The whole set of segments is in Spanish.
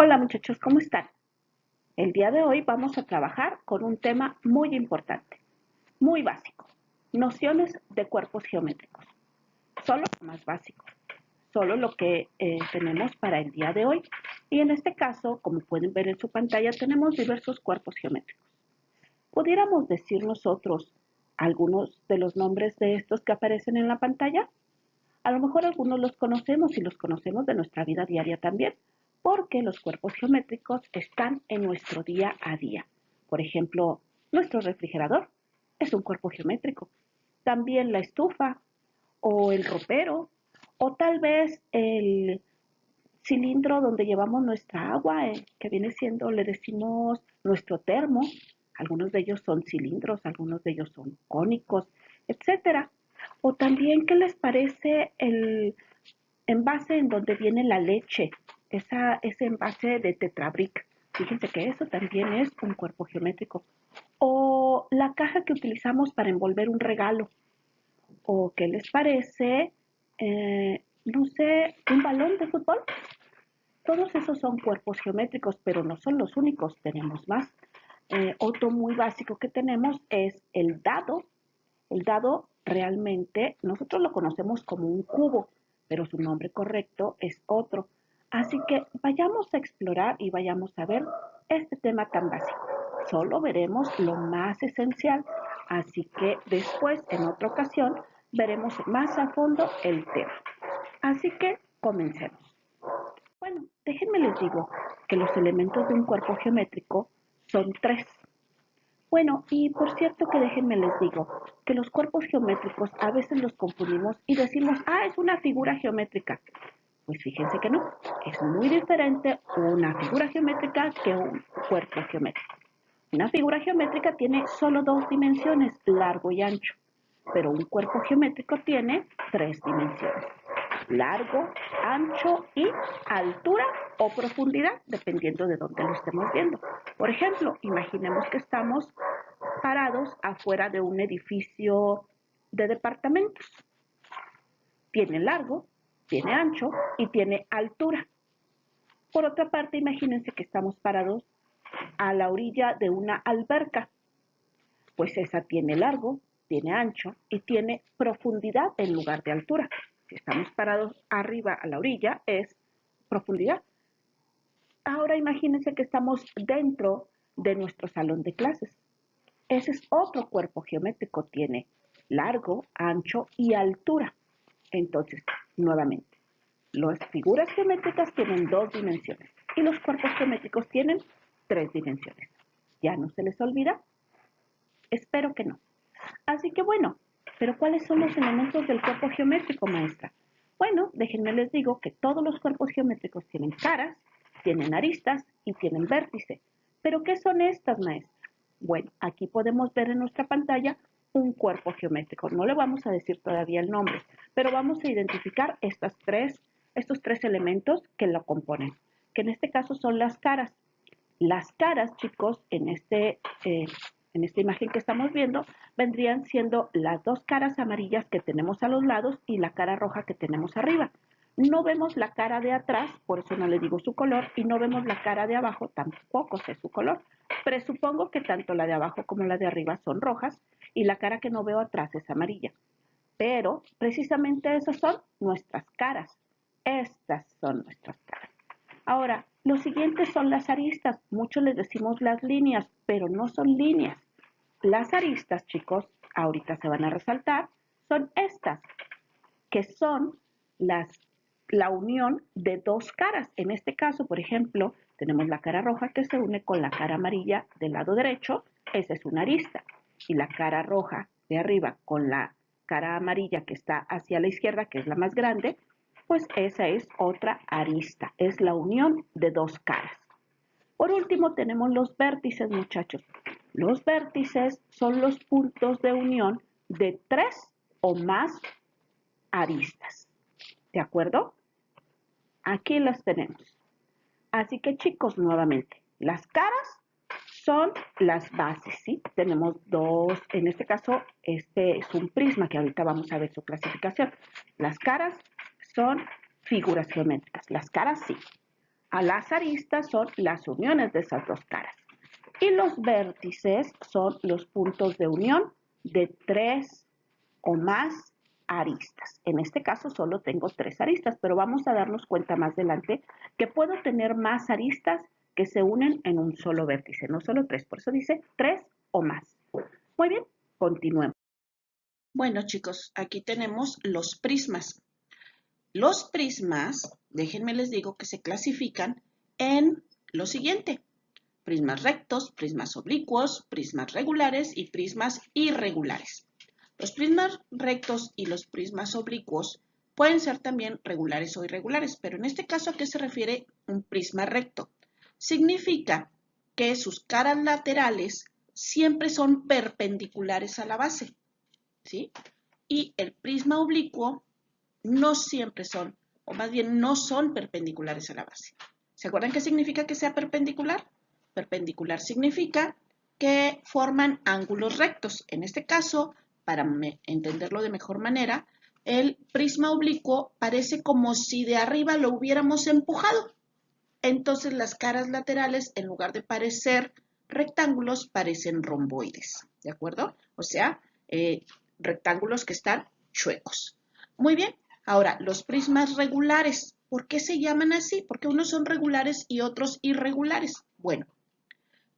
Hola muchachos, ¿cómo están? El día de hoy vamos a trabajar con un tema muy importante, muy básico, nociones de cuerpos geométricos. Solo lo más básico, solo lo que tenemos para el día de hoy. Y en este caso, como pueden ver en su pantalla, tenemos diversos cuerpos geométricos. ¿Pudiéramos decir nosotros algunos de los nombres de estos que aparecen en la pantalla? A lo mejor algunos los conocemos y los conocemos de nuestra vida diaria también, porque los cuerpos geométricos están en nuestro día a día. Por ejemplo, nuestro refrigerador es un cuerpo geométrico. También la estufa o el ropero o tal vez el cilindro donde llevamos nuestra agua, que viene siendo, le decimos, nuestro termo. Algunos de ellos son cilindros, algunos de ellos son cónicos, etcétera. O también, ¿qué les parece el envase en donde viene la leche? Ese envase de Tetrabric. Fíjense que eso también es un cuerpo geométrico. O la caja que utilizamos para envolver un regalo. O qué les parece, no sé, un balón de fútbol. Todos esos son cuerpos geométricos, pero no son los únicos, tenemos más. Otro muy básico que tenemos es el dado. El dado realmente nosotros lo conocemos como un cubo, pero su nombre correcto es otro. Así que vayamos a explorar y vayamos a ver este tema tan básico. Solo veremos lo más esencial, así que después, en otra ocasión, veremos más a fondo el tema. Así que comencemos. Bueno, déjenme les digo que los elementos de un cuerpo geométrico son tres. Bueno, y por cierto que déjenme les digo que los cuerpos geométricos a veces los confundimos y decimos, es una figura geométrica. Pues fíjense que no, es muy diferente una figura geométrica que un cuerpo geométrico. Una figura geométrica tiene solo dos dimensiones, largo y ancho, pero un cuerpo geométrico tiene tres dimensiones: largo, ancho y altura o profundidad, dependiendo de dónde lo estemos viendo. Por ejemplo, imaginemos que estamos parados afuera de un edificio de departamentos. Tiene largo, tiene ancho y tiene altura. Por otra parte, imagínense que estamos parados a la orilla de una alberca. Pues esa tiene largo, tiene ancho y tiene profundidad en lugar de altura. Si estamos parados arriba a la orilla, es profundidad. Ahora imagínense que estamos dentro de nuestro salón de clases. Ese es otro cuerpo geométrico, tiene largo, ancho y altura. Entonces, nuevamente, las figuras geométricas tienen dos dimensiones y los cuerpos geométricos tienen tres dimensiones. ¿Ya no se les olvida? Espero que no. Así que bueno, ¿pero cuáles son los elementos del cuerpo geométrico, maestra? Bueno, déjenme les digo que todos los cuerpos geométricos tienen caras, tienen aristas y tienen vértices. ¿Pero qué son estas, maestra? Bueno, aquí podemos ver en nuestra pantalla un cuerpo geométrico. No le vamos a decir todavía el nombre, pero vamos a identificar estos tres elementos que lo componen, que en este caso son las caras. Las caras, chicos, en esta imagen que estamos viendo, vendrían siendo las dos caras amarillas que tenemos a los lados y la cara roja que tenemos arriba. No vemos la cara de atrás, por eso no le digo su color, y no vemos la cara de abajo, tampoco sé su color. Presupongo que tanto la de abajo como la de arriba son rojas y la cara que no veo atrás es amarilla. Pero precisamente esas son nuestras caras. Estas son nuestras caras. Ahora, los siguientes son las aristas. Muchos les decimos las líneas, pero no son líneas. Las aristas, chicos, ahorita se van a resaltar, son estas, que son la unión de dos caras. En este caso, por ejemplo, tenemos la cara roja que se une con la cara amarilla del lado derecho, esa es una arista. Y la cara roja de arriba con la cara amarilla que está hacia la izquierda, que es la más grande, pues esa es otra arista, es la unión de dos caras. Por último tenemos los vértices, muchachos. Los vértices son los puntos de unión de tres o más aristas. ¿De acuerdo? Aquí las tenemos. Así que chicos, nuevamente, las caras son las bases, ¿sí? Tenemos dos, en este caso, este es un prisma que ahorita vamos a ver su clasificación. Las caras son figuras geométricas, las caras sí. A las aristas son las uniones de esas dos caras. Y los vértices son los puntos de unión de 3 o más aristas. En este caso solo tengo 3 aristas, pero vamos a darnos cuenta más adelante que puedo tener más aristas que se unen en un solo vértice, no solo 3. Por eso dice 3 o más. Muy bien, continuemos. Bueno, chicos, aquí tenemos los prismas. Los prismas, déjenme les digo que se clasifican en lo siguiente: prismas rectos, prismas oblicuos, prismas regulares y prismas irregulares. Los prismas rectos y los prismas oblicuos pueden ser también regulares o irregulares, pero en este caso, ¿a qué se refiere un prisma recto? Significa que sus caras laterales siempre son perpendiculares a la base, ¿sí? Y el prisma oblicuo no siempre son, o más bien no son perpendiculares a la base. ¿Se acuerdan qué significa que sea perpendicular? Perpendicular significa que forman ángulos rectos. En este caso, para entenderlo de mejor manera, el prisma oblicuo parece como si de arriba lo hubiéramos empujado. Entonces las caras laterales, en lugar de parecer rectángulos, parecen romboides, ¿de acuerdo? O sea, rectángulos que están chuecos. Muy bien, ahora los prismas regulares, ¿por qué se llaman así? Porque unos son regulares y otros irregulares. Bueno,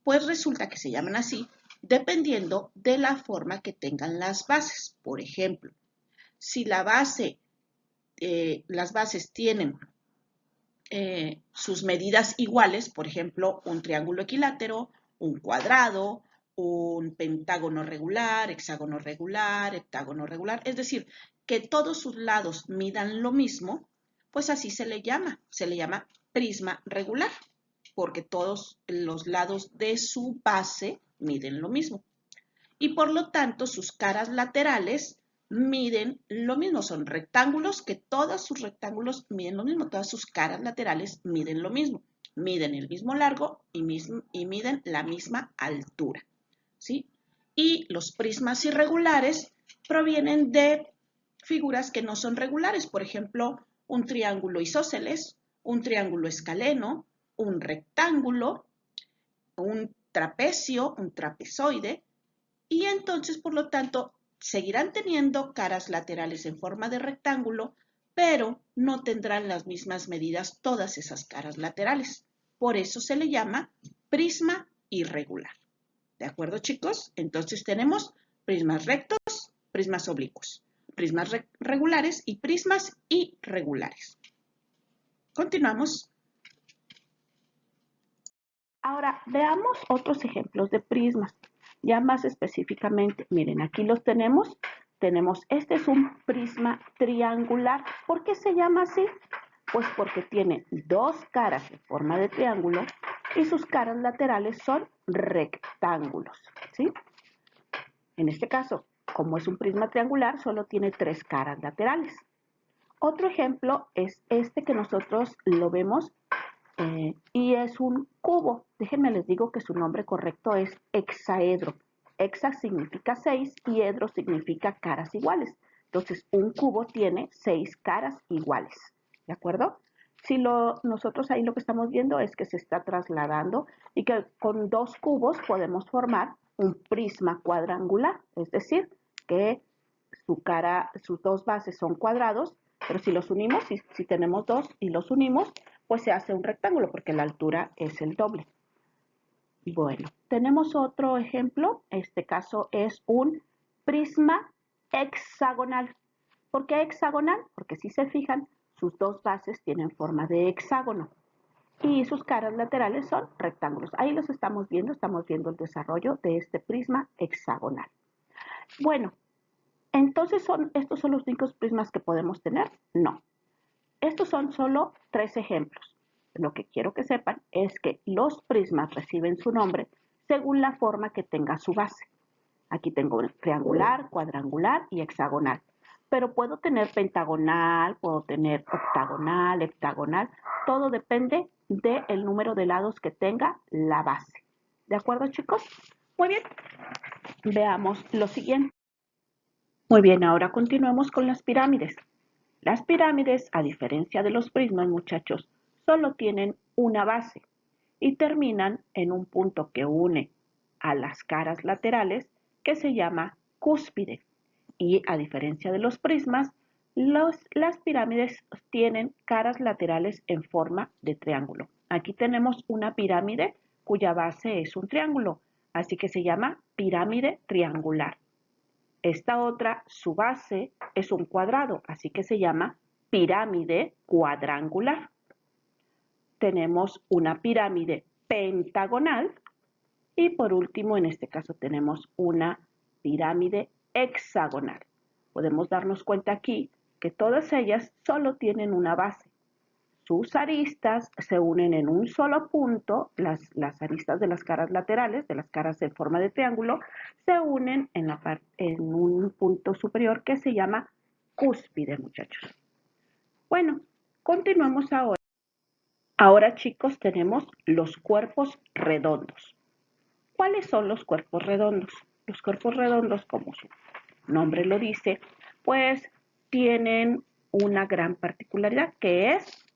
pues resulta que se llaman así dependiendo de la forma que tengan las bases. Por ejemplo, si la base, las bases tienen sus medidas iguales, por ejemplo, un triángulo equilátero, un cuadrado, un pentágono regular, hexágono regular, heptágono regular, es decir, que todos sus lados midan lo mismo, pues así se le llama prisma regular, porque todos los lados de su base miden lo mismo. Y por lo tanto, sus caras laterales miden lo mismo, son rectángulos que todos sus rectángulos miden lo mismo, todas sus caras laterales miden lo mismo, miden el mismo largo y miden la misma altura, ¿sí? Y los prismas irregulares provienen de figuras que no son regulares, por ejemplo, un triángulo isósceles, un triángulo escaleno, un rectángulo, un trapecio, un trapezoide, y entonces, por lo tanto, seguirán teniendo caras laterales en forma de rectángulo, pero no tendrán las mismas medidas todas esas caras laterales. Por eso se le llama prisma irregular. ¿De acuerdo, chicos? Entonces tenemos prismas rectos, prismas oblicuos, prismas regulares y prismas irregulares. Continuamos. Ahora, veamos otros ejemplos de prismas. Ya más específicamente, miren, aquí los tenemos. Este es un prisma triangular. ¿Por qué se llama así? Pues porque tiene dos caras en forma de triángulo y sus caras laterales son rectángulos, ¿sí? En este caso, como es un prisma triangular, solo tiene 3 caras laterales. Otro ejemplo es este que nosotros lo vemos y es un cubo. Déjenme les digo que su nombre correcto es hexaedro. Hexa significa 6 y edro significa caras iguales. Entonces, un cubo tiene 6 caras iguales. ¿De acuerdo? Si nosotros ahí lo que estamos viendo es que se está trasladando y que con 2 cubos podemos formar un prisma cuadrangular. Es decir, que sus dos bases son cuadrados, pero si los unimos, si tenemos 2 y los unimos, pues se hace un rectángulo porque la altura es el doble. Bueno, tenemos otro ejemplo. Este caso es un prisma hexagonal. ¿Por qué hexagonal? Porque si se fijan, sus dos bases tienen forma de hexágono y sus caras laterales son rectángulos. Ahí los estamos viendo el desarrollo de este prisma hexagonal. Bueno, entonces, ¿estos son los únicos prismas que podemos tener? No. Estos son solo 3 ejemplos. Lo que quiero que sepan es que los prismas reciben su nombre según la forma que tenga su base. Aquí tengo triangular, cuadrangular y hexagonal. Pero puedo tener pentagonal, puedo tener octagonal, heptagonal. Todo depende del número de lados que tenga la base. ¿De acuerdo, chicos? Muy bien. Veamos lo siguiente. Muy bien, ahora continuemos con las pirámides. Las pirámides, a diferencia de los prismas, muchachos, solo tienen una base y terminan en un punto que une a las caras laterales que se llama cúspide. Y a diferencia de los prismas, las pirámides tienen caras laterales en forma de triángulo. Aquí tenemos una pirámide cuya base es un triángulo, así que se llama pirámide triangular. Esta otra, su base es un cuadrado, así que se llama pirámide cuadrangular. Tenemos una pirámide pentagonal y por último, en este caso, tenemos una pirámide hexagonal. Podemos darnos cuenta aquí que todas ellas solo tienen una base. Sus aristas se unen en un solo punto, las aristas de las caras laterales, de las caras en forma de triángulo, se unen en un punto superior que se llama cúspide, muchachos. Bueno, continuemos ahora. Ahora, chicos, tenemos los cuerpos redondos. ¿Cuáles son los cuerpos redondos? Los cuerpos redondos, como su nombre lo dice, pues tienen una gran particularidad, que es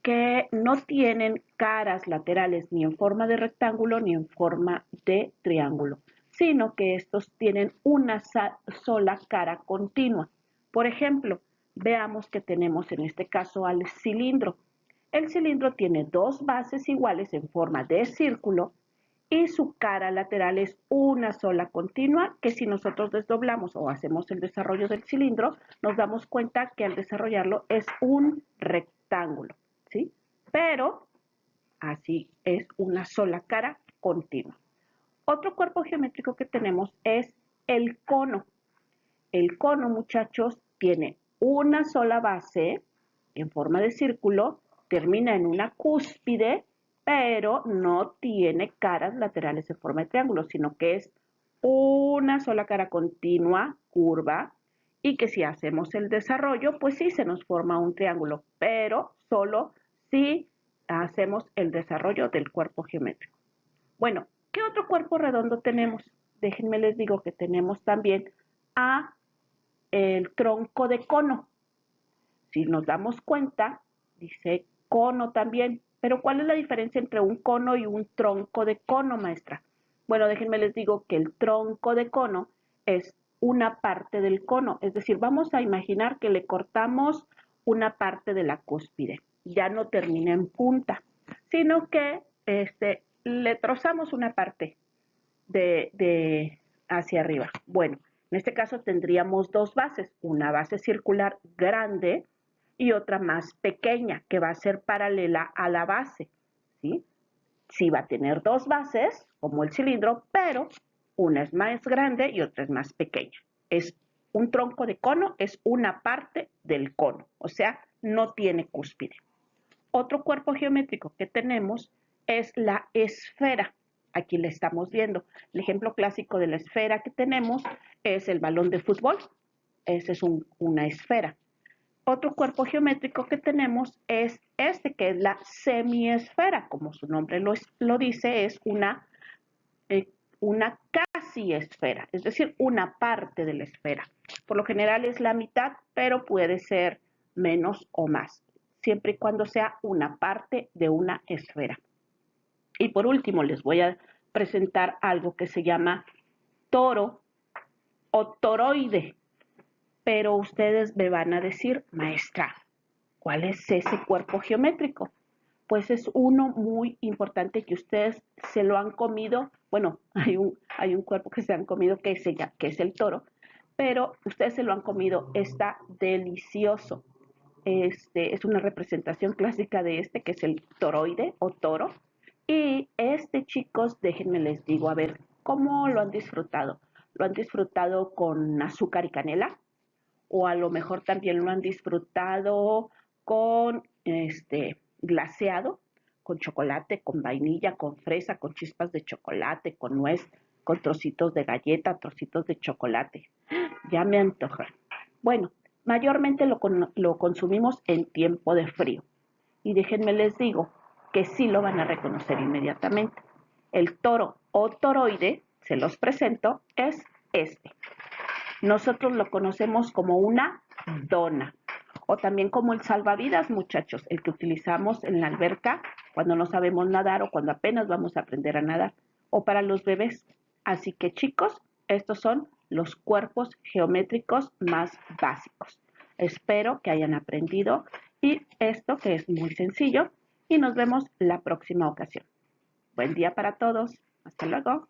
que no tienen caras laterales ni en forma de rectángulo ni en forma de triángulo, sino que estos tienen una sola cara continua. Por ejemplo, veamos que tenemos en este caso al cilindro. El cilindro tiene dos bases iguales en forma de círculo y su cara lateral es una sola continua que si nosotros desdoblamos o hacemos el desarrollo del cilindro, nos damos cuenta que al desarrollarlo es un rectángulo, ¿sí? Pero así es una sola cara continua. Otro cuerpo geométrico que tenemos es el cono. El cono, muchachos, tiene una sola base en forma de círculo, termina en una cúspide, pero no tiene caras laterales en forma de triángulo, sino que es una sola cara continua, curva, y que si hacemos el desarrollo, pues sí se nos forma un triángulo, pero solo si hacemos el desarrollo del cuerpo geométrico. Bueno, ¿qué otro cuerpo redondo tenemos? Déjenme les digo que tenemos también a el tronco de cono. Si nos damos cuenta, dice cono también. Pero ¿cuál es la diferencia entre un cono y un tronco de cono, maestra? Bueno, déjenme les digo que el tronco de cono es una parte del cono. Es decir, vamos a imaginar que le cortamos una parte de la cúspide. Ya no termina en punta, sino que le trozamos una parte hacia arriba. Bueno, en este caso tendríamos dos bases, una base circular grande y otra más pequeña que va a ser paralela a la base, ¿sí? Sí va a tener dos bases, como el cilindro, pero una es más grande y otra es más pequeña. Es un tronco de cono, es una parte del cono, o sea, no tiene cúspide. Otro cuerpo geométrico que tenemos es la esfera. Aquí la estamos viendo. El ejemplo clásico de la esfera que tenemos es el balón de fútbol. Esa es una esfera. Otro cuerpo geométrico que tenemos es este, que es la semiesfera. Como su nombre lo dice, es una casi esfera, es decir, una parte de la esfera. Por lo general es la mitad, pero puede ser menos o más, siempre y cuando sea una parte de una esfera. Y por último, les voy a presentar algo que se llama toro o toroide. Pero ustedes me van a decir, maestra, ¿cuál es ese cuerpo geométrico? Pues es uno muy importante que ustedes se lo han comido. Bueno, hay un cuerpo que se han comido que es el toro, pero ustedes se lo han comido, está delicioso. Es una representación clásica de que es el toroide o toro. Y chicos, déjenme les digo, a ver, ¿cómo lo han disfrutado? ¿Lo han disfrutado con azúcar y canela? O a lo mejor también lo han disfrutado con glaseado, con chocolate, con vainilla, con fresa, con chispas de chocolate, con nuez, con trocitos de galleta, trocitos de chocolate. Ya me antoja. Bueno, mayormente lo consumimos en tiempo de frío. Y déjenme les digo que sí lo van a reconocer inmediatamente. El toro o toroide, se los presento, es este. Nosotros lo conocemos como una dona o también como el salvavidas, muchachos, el que utilizamos en la alberca cuando no sabemos nadar o cuando apenas vamos a aprender a nadar, o para los bebés. Así que chicos, estos son los cuerpos geométricos más básicos. Espero que hayan aprendido y esto que es muy sencillo y nos vemos la próxima ocasión. Buen día para todos. Hasta luego.